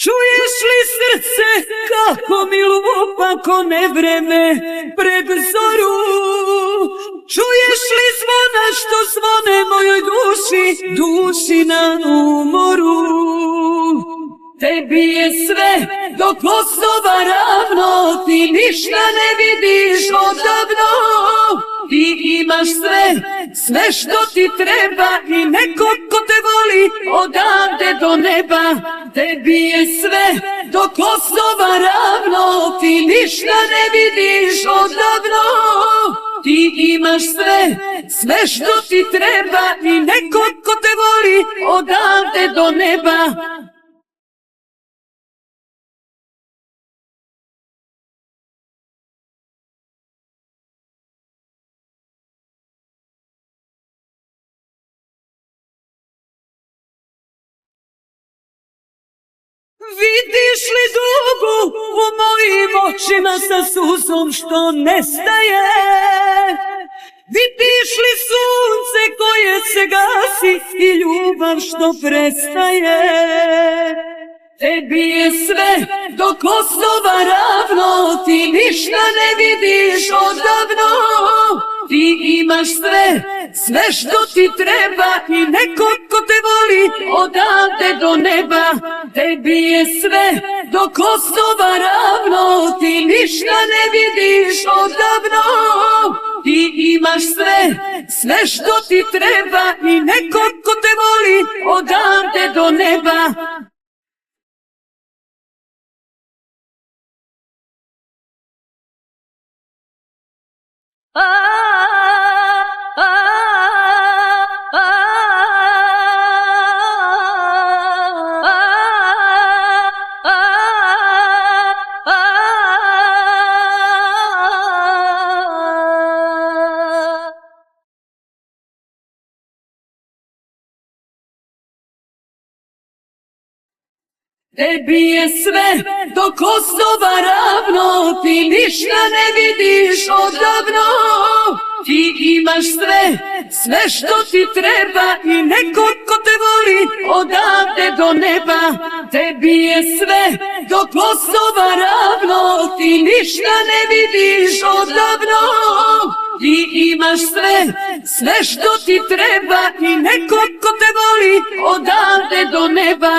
Čuješ li srce kako mi lupa ko nevreme pred zoru? Čuješ li zvona što zvone mojoj duši na umoru? Tebi je sve do Kosova ravno, ti ništa ne vidiš odavno. Ti imaš sve što ti treba i neko ko te voli odavde do neba. Tebi je sve do Kosova ravno, ti ništa ne vidiš odavno. Ti imaš sve što ti treba i neko ko te voli odavde do neba. Vidiš li dugu u mojim očima sa suzom što nestaje? Vidiš li sunce koje se gasi i ljubav što prestaje? Tebi je sve do Kosova ravno, ti ništa ne vidiš odavno. Ti imaš sve što ti treba i neko ko te voli odavde do neba. Tebi je sve do Kosova ravno, ti ništa ne vidiš odavno. Ti imaš sve što ti treba i neko ko te voli odavde do neba. Tebi je sve do Kosova ravno, ti ništa ne vidiš odavno. Ti imaš sve što ti treba i neko ko te voli odavde do neba. Tebi je sve do Kosova ravno, ti ništa ne vidiš odavno. Ti imaš sve što ti treba i neko ko te voli odavde do neba.